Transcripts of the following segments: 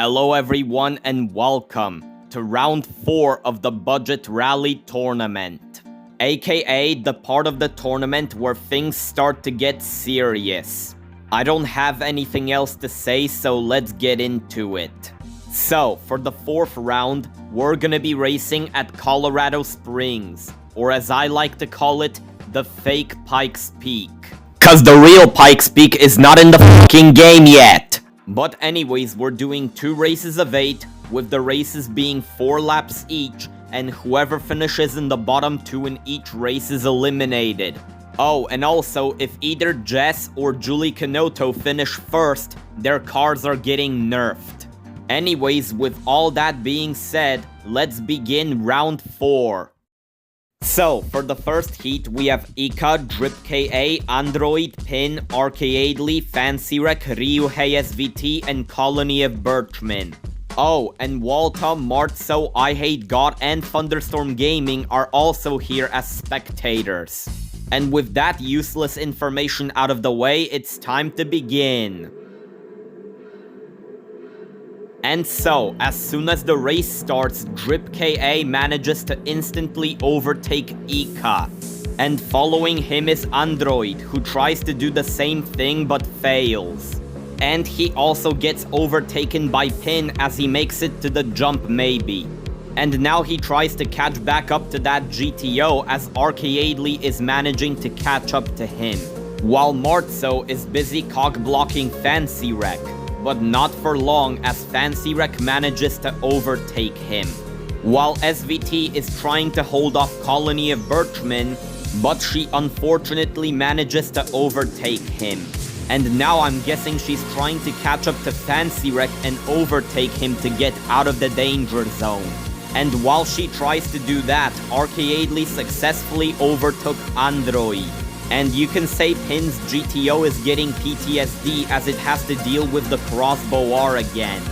Hello everyone and welcome to round 4 of the Budget Rally Tournament, aka the part of the tournament where things start to get serious. I don't have anything else to say, so let's get into it. So, for the 4th round, we're gonna be racing at Colorado Springs, or as I like to call it, the fake Pikes Peak. Cause the real Pikes Peak is not in the fucking game yet! But anyways, we're doing 2 races of 8, with the races being 4 laps each, and whoever finishes in the bottom 2 in each race is eliminated. Oh, and also, if either Jess or Julie Canoto finish first, their cars are getting nerfed. Anyways, with all that being said, let's begin round 4. So, for the first heat, we have Ika, DripKA, Android, Pin, Arcaadely, FancyWreck, Ryuhei SVT, and Colony of Birchman. Oh, and Walta, Martso, I Hate God, and Thunderstorm Gaming are also here as spectators. And with that useless information out of the way, it's time to begin. And so, as soon as the race starts, DripKA manages to instantly overtake Ika. And following him is Android, who tries to do the same thing but fails. And he also gets overtaken by Pin as he makes it to the jump maybe. And now he tries to catch back up to that GTO as Arcaadely is managing to catch up to him. While Martso is busy cock-blocking FancyWreck. But not for long as FancyWreck manages to overtake him. While SVT is trying to hold off Colony of Birchman, but she unfortunately manages to overtake him. And now I'm guessing she's trying to catch up to FancyWreck and overtake him to get out of the danger zone. And while she tries to do that, Arcaadely successfully overtook Android. And you can say Pin's GTO is getting PTSD as it has to deal with the crossbow R again.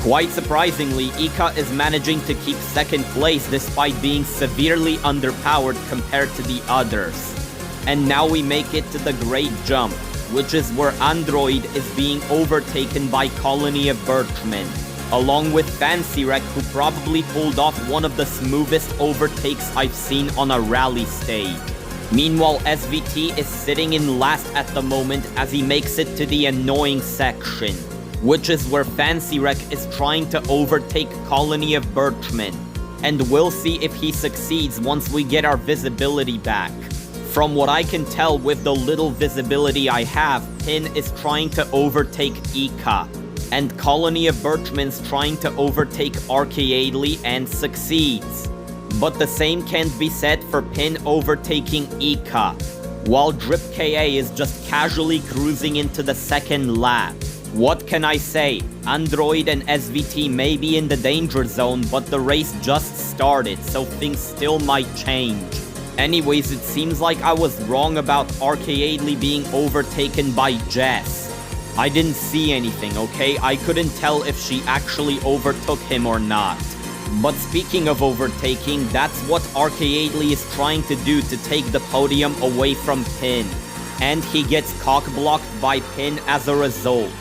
Quite surprisingly, Ika is managing to keep second place despite being severely underpowered compared to the others. And now we make it to the Great Jump, which is where Android is being overtaken by Colony of Birchman, along with FancyWreck, who probably pulled off one of the smoothest overtakes I've seen on a rally stage. Meanwhile, SVT is sitting in last at the moment as he makes it to the annoying section, which is where FancyWreck is trying to overtake Colony of Birchman, and we'll see if he succeeds once we get our visibility back. From what I can tell with the little visibility I have, Pin is trying to overtake Ika, and Colony of Birchman's trying to overtake Arcaadely and succeeds. But the same can't be said for Pin overtaking Ika, while DripKA is just casually cruising into the second lap. What can I say? Android and SVT may be in the danger zone, but the race just started, so things still might change. Anyways, it seems like I was wrong about Arcaadely being overtaken by Jess. I didn't see anything, okay? I couldn't tell if she actually overtook him or not. But speaking of overtaking, that's what Arcaadely is trying to do to take the podium away from Pin. And he gets cock-blocked by Pin as a result.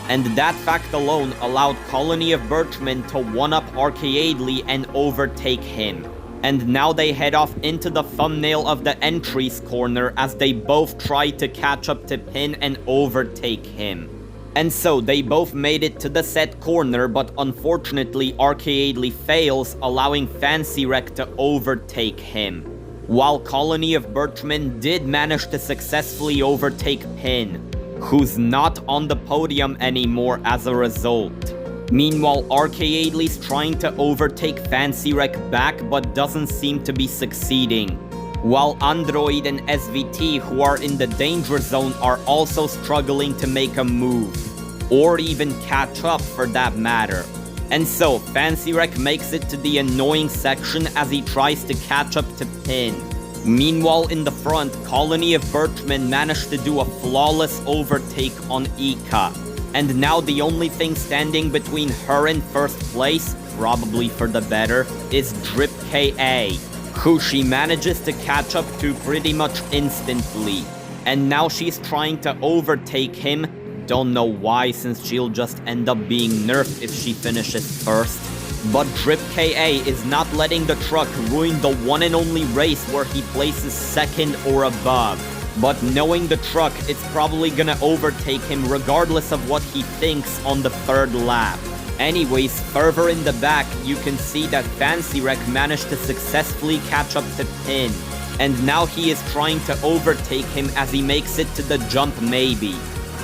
And that fact alone allowed Colony of Birchman to one-up Arcaadely and overtake him. And now they head off into the thumbnail of the entries corner as they both try to catch up to Pin and overtake him. And so, they both made it to the set corner, but unfortunately Arcaadely fails, allowing FancyWreck to overtake him. While Colony of Birchman did manage to successfully overtake Pin, who's not on the podium anymore as a result. Meanwhile, Arcaadely's trying to overtake FancyWreck back, but doesn't seem to be succeeding. While Android and SVT, who are in the danger zone, are also struggling to make a move. Or even catch up for that matter. And so, FancyWreck makes it to the annoying section as he tries to catch up to Pin. Meanwhile, in the front, Colony of Birchman managed to do a flawless overtake on Ika. And now the only thing standing between her and first place, probably for the better, is DripKA, who she manages to catch up to pretty much instantly. And now she's trying to overtake him, don't know why, since she'll just end up being nerfed if she finishes first. But Drip KA is not letting the truck ruin the one and only race where he places second or above. But knowing the truck, it's probably gonna overtake him regardless of what he thinks on the third lap. Anyways, further in the back, you can see that Fancy Wreck managed to successfully catch up to Pin. And now he is trying to overtake him as he makes it to the jump maybe.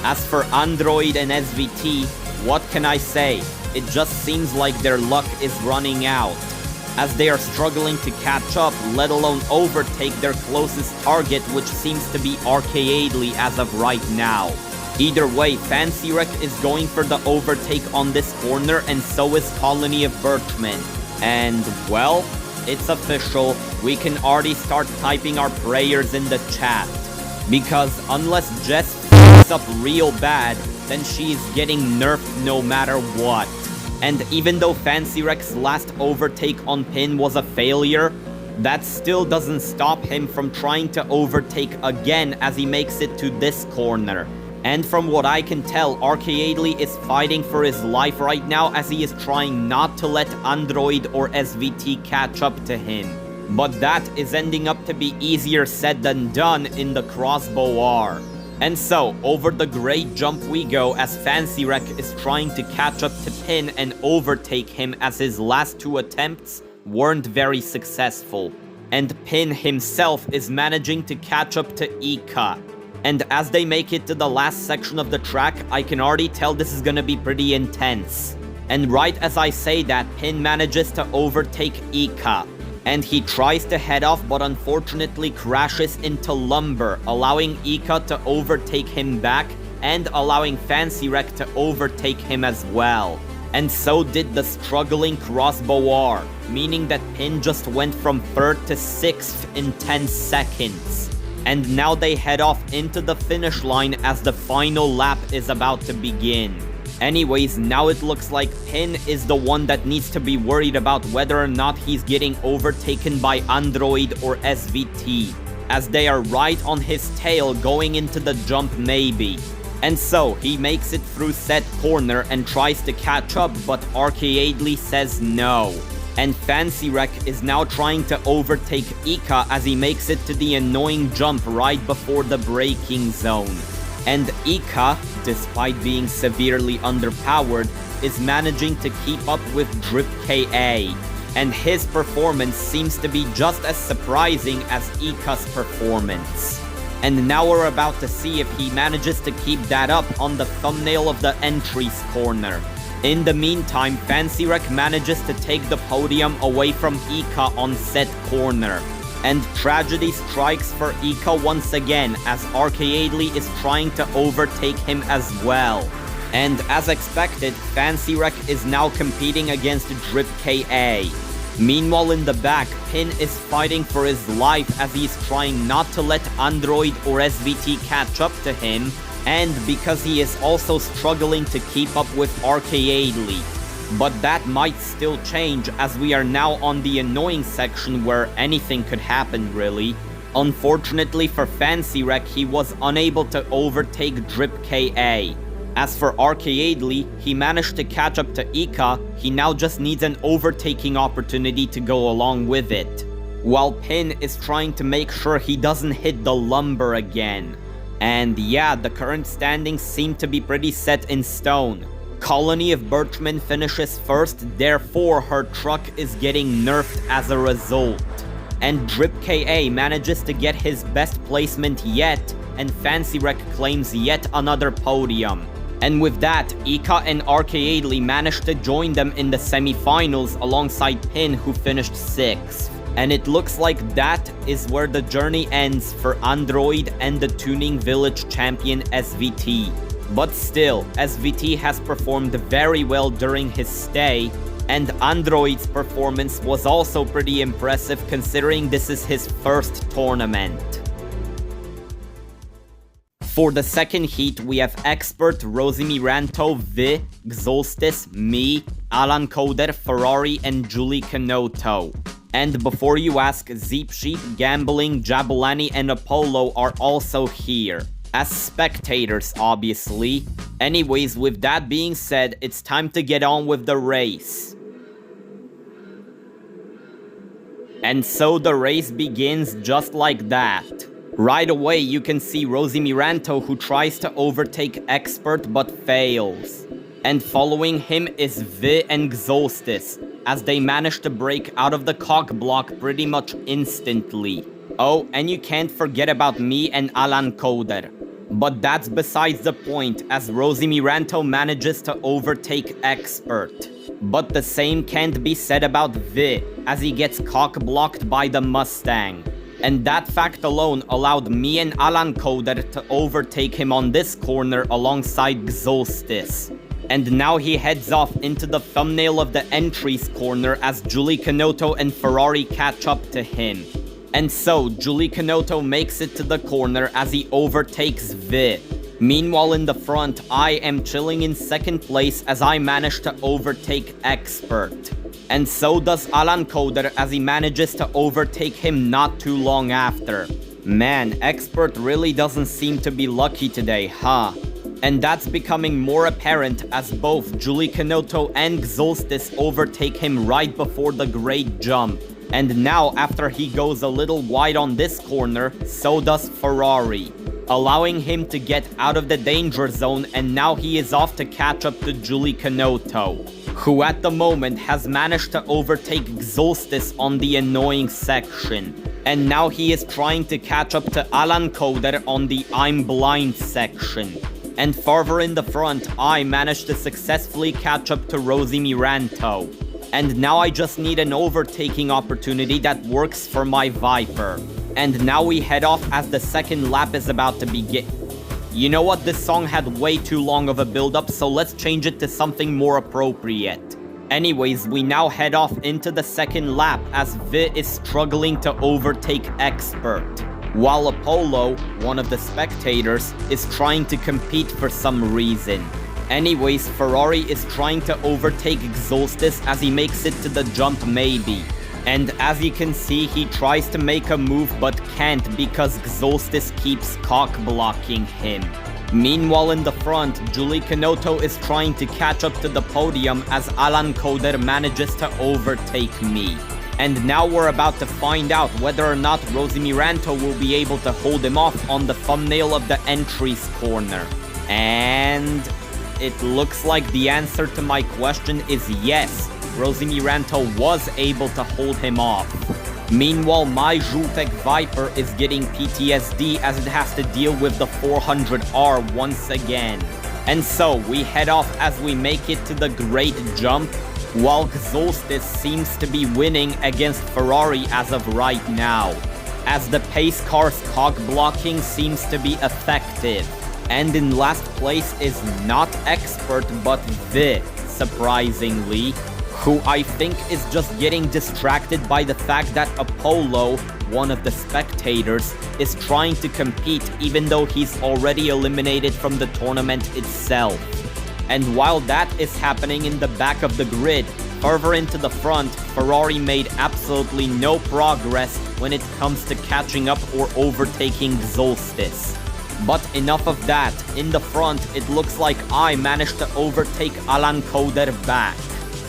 As for Android and SVT, what can I say? It just seems like their luck is running out, as they are struggling to catch up, let alone overtake their closest target, which seems to be Arcaadely as of right now. Either way, Fancy Wreck is going for the overtake on this corner, and so is Colony of Birchmen. And, well, it's official, we can already start typing our prayers in the chat. Because unless Jess f***s up real bad, then she is getting nerfed no matter what. And even though Fancy Wreck's last overtake on Pin was a failure, that still doesn't stop him from trying to overtake again as he makes it to this corner. And from what I can tell, Arcaadely is fighting for his life right now as he is trying not to let Android or SVT catch up to him. But that is ending up to be easier said than done in the Crossbow R. And so, over the great jump we go as Fancy Wreck is trying to catch up to Pin and overtake him as his last two attempts weren't very successful. And Pin himself is managing to catch up to Ika. And as they make it to the last section of the track, I can already tell this is gonna be pretty intense. And right as I say that, Pin manages to overtake Ika. And he tries to head off but unfortunately crashes into Lumber, allowing Ika to overtake him back and allowing Fancy Wreck to overtake him as well. And so did the struggling Crossbow R, meaning that Pin just went from 3rd to 6th in 10 seconds. And now they head off into the finish line as the final lap is about to begin. Anyways, now it looks like Pin is the one that needs to be worried about whether or not he's getting overtaken by Android or SVT, as they are right on his tail going into the jump maybe. And so, he makes it through said corner and tries to catch up, but Arcaadely says no. And Fancy Wreck is now trying to overtake Ika as he makes it to the annoying jump right before the braking zone. And Ika, despite being severely underpowered, is managing to keep up with Drip KA. And his performance seems to be just as surprising as Ika's performance. And now we're about to see if he manages to keep that up on the thumbnail of the entries corner. In the meantime, Fancy Wreck manages to take the podium away from Ika on said corner. And tragedy strikes for Ika once again as Arcaadely is trying to overtake him as well. And as expected, Fancy Wreck is now competing against Drip KA. Meanwhile in the back, Pin is fighting for his life as he's trying not to let Android or SVT catch up to him, and because he is also struggling to keep up with Arcaadely. But that might still change as we are now on the annoying section where anything could happen really. Unfortunately for Fancy Wreck, he was unable to overtake Drip KA. As for Arcaadely, he managed to catch up to Ika, he now just needs an overtaking opportunity to go along with it. While Pin is trying to make sure he doesn't hit the Lumber again. And yeah, the current standings seem to be pretty set in stone. Colony of Birchmen finishes first, therefore her truck is getting nerfed as a result. And Drip KA manages to get his best placement yet, and Fancy Wreck claims yet another podium. And with that, Ika and Arcaadely managed to join them in the semi-finals alongside Pin, who finished 6th. And it looks like that is where the journey ends for Android and the Tuning Village champion SVT. But still, SVT has performed very well during his stay, and Android's performance was also pretty impressive considering this is his first tournament. For the second heat, we have Expert, Rosie Miranto, Vi, Xolstis, me, Alan Coder, Ferrari, and Julie Canoto. And before you ask, Zeep Sheep, Gambling, Jabulani, and Apollo are also here. As spectators, obviously. Anyways, with that being said, it's time to get on with the race. And so the race begins just like that. Right away, you can see Rosie Miranto, who tries to overtake Expert but fails. And following him is Vi and Xolstis, as they manage to break out of the cock block pretty much instantly. Oh, and you can't forget about me and Alan Coder. But that's besides the point, as Rosie Miranto manages to overtake Expert. But the same can't be said about Vi, as he gets cock-blocked by the Mustang. And that fact alone allowed me and Alan Coder to overtake him on this corner alongside Xolstis. And now he heads off into the thumbnail of the entries corner as Julie Canotto and Ferrari catch up to him. And so, Julie Canotto makes it to the corner as he overtakes Vi. Meanwhile in the front, I am chilling in second place as I manage to overtake Expert. And so does Alan Coder as he manages to overtake him not too long after. Man, Expert really doesn't seem to be lucky today, huh? And that's becoming more apparent as both Julie Canotto and Xolstis overtake him right before the great jump. And now, after he goes a little wide on this corner, so does Ferrari, allowing him to get out of the danger zone, and now he is off to catch up to Julie Canotto, who at the moment has managed to overtake Xolstis on the annoying section. And now he is trying to catch up to Alan Coder on the I'm blind section. And farther in the front, I managed to successfully catch up to Rosie Miranto. And now I just need an overtaking opportunity that works for my Viper. And now we head off as the second lap is about to begin. You know what, this song had way too long of a build-up, so let's change it to something more appropriate. Anyways, we now head off into the second lap as Vi is struggling to overtake Expert, while Apollo, one of the spectators, is trying to compete for some reason. Anyways, Ferrari is trying to overtake Xolstis as he makes it to the jump maybe. And as you can see, he tries to make a move but can't because Xolstis keeps cock-blocking him. Meanwhile in the front, Julie Canotto is trying to catch up to the podium as Alan Coder manages to overtake me. And now we're about to find out whether or not Rosie Miranto will be able to hold him off on the thumbnail of the entries corner. And it looks like the answer to my question is yes. Rosie Miranto was able to hold him off. Meanwhile, my Żółtek Viper is getting PTSD as it has to deal with the 400R once again. And so, we head off as we make it to the great jump, while Xolstis seems to be winning against Ferrari as of right now, as the pace car's cock blocking seems to be effective. And in last place is not Expert but Vi, surprisingly, who I think is just getting distracted by the fact that Apollo, one of the spectators, is trying to compete even though he's already eliminated from the tournament itself. And while that is happening in the back of the grid, further into the front, Ferrari made absolutely no progress when it comes to catching up or overtaking Xolstis. But enough of that, in the front, it looks like I managed to overtake Alan Coder back,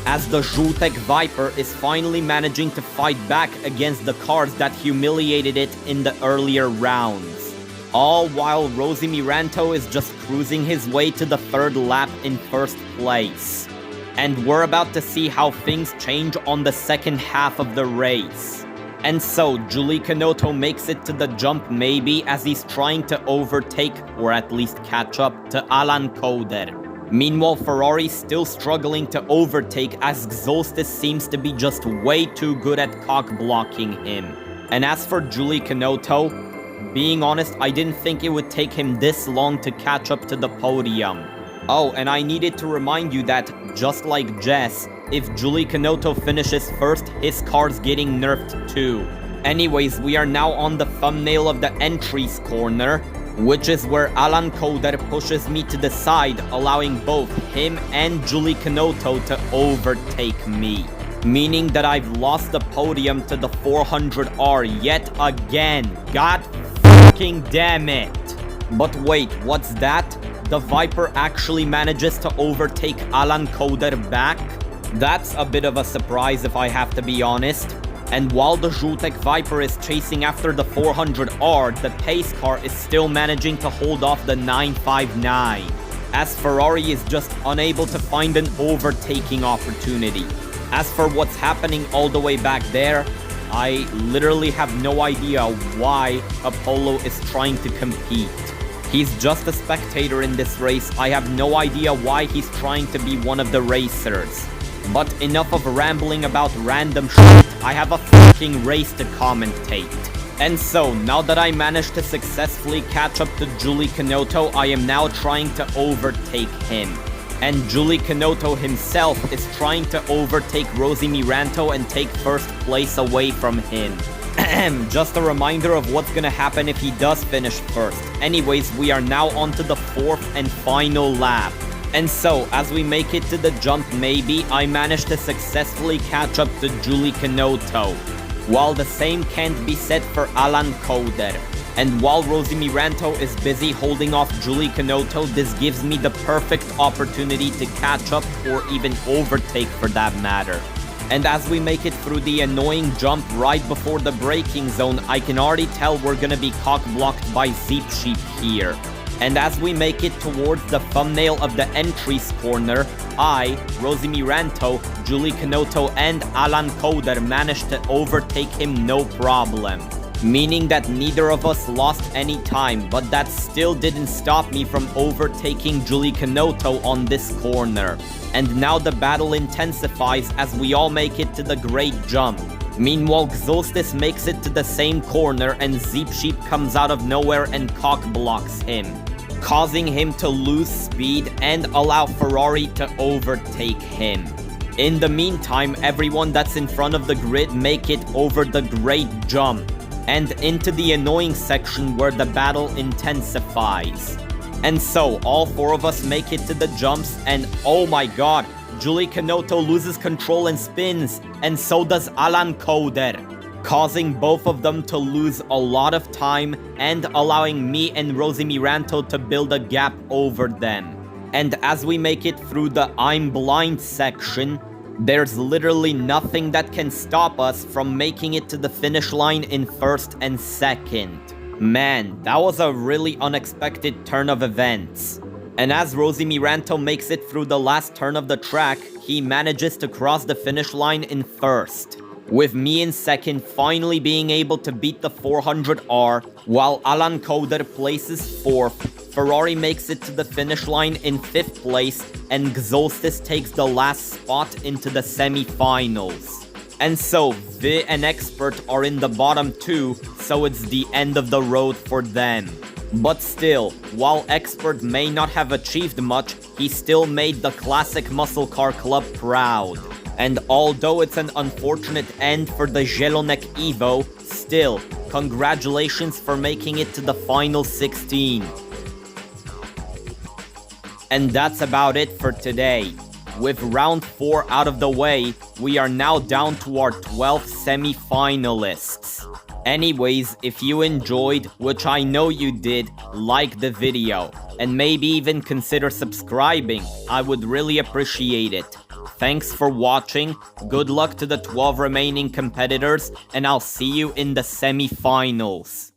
as the Żółtek Viper is finally managing to fight back against the cars that humiliated it in the earlier rounds. All while Rosie Miranto is just cruising his way to the third lap in first place. And we're about to see how things change on the second half of the race. And so, Julie Canotto makes it to the jump maybe as he's trying to overtake, or at least catch up, to Alan Coder. Meanwhile, Ferrari's still struggling to overtake as Xolstis seems to be just way too good at cock-blocking him. And as for Julie Canotto, being honest, I didn't think it would take him this long to catch up to the podium. Oh, and I needed to remind you that, just like Jess, if Julie Canotto finishes first, his car's getting nerfed too. Anyways, we are now on the thumbnail of the entries corner, which is where Alan Coder pushes me to the side, allowing both him and Julie Canotto to overtake me. Meaning that I've lost the podium to the 400R yet again. God fucking damn it. But wait, what's that? The Viper actually manages to overtake Alan Coder back? That's a bit of a surprise if I have to be honest. And while the Żółtek Viper is chasing after the 400R, the pace car is still managing to hold off the 959, as Ferrari is just unable to find an overtaking opportunity. As for what's happening all the way back there, I literally have no idea why Apollo is trying to compete. He's just a spectator in this race. I have no idea why he's trying to be one of the racers. But enough of rambling about random shit. I have a fucking race to commentate. And so, now that I managed to successfully catch up to Julie Canotto, I am now trying to overtake him. And Julie Canotto himself is trying to overtake Rosie Miranto and take first place away from him. Just a reminder of what's gonna happen if he does finish first. Anyways, we are now on to the fourth and final lap. And so, as we make it to the jump maybe, I managed to successfully catch up to Julie Canotto. While the same can't be said for Alan Coder. And while Rosie Miranto is busy holding off Julie Canotto, this gives me the perfect opportunity to catch up or even overtake for that matter. And as we make it through the annoying jump right before the braking zone, I can already tell we're gonna be cock-blocked by Zeep Sheep here. And as we make it towards the thumbnail of the entries corner, I, Rosie Miranto, Julie Canotto, and Alan Coder managed to overtake him no problem. Meaning that neither of us lost any time, but that still didn't stop me from overtaking Julie Canotto on this corner. And now the battle intensifies as we all make it to the great jump. Meanwhile, Xolstis makes it to the same corner and Zeep Sheep comes out of nowhere and cock blocks him, causing him to lose speed and allow Ferrari to overtake him. In the meantime, everyone that's in front of the grid make it over the great jump and into the annoying section where the battle intensifies. And so, all four of us make it to the jumps and oh my god, Julie Canotto loses control and spins, and so does Alan Coder, causing both of them to lose a lot of time and allowing me and Rosie Miranto to build a gap over them. And as we make it through the I'm blind section, there's literally nothing that can stop us from making it to the finish line in first and second. Man, that was a really unexpected turn of events. And as Rosie Miranto makes it through the last turn of the track, he manages to cross the finish line in first, with me in second finally being able to beat the 400R, while Alan Coder places fourth. Ferrari makes it to the finish line in fifth place, and Xolstis takes the last spot into the semi-finals. And so, Vi and Expert are in the bottom two, so it's the end of the road for them. But still, while Expert may not have achieved much, he still made the classic muscle car club proud. And although it's an unfortunate end for the Zielonek Evo, still, congratulations for making it to the final 16. And that's about it for today. With round 4 out of the way, we are now down to our 12 semi-finalists. Anyways, if you enjoyed, which I know you did, like the video, and maybe even consider subscribing, I would really appreciate it. Thanks for watching, good luck to the 12 remaining competitors, and I'll see you in the semi-finals.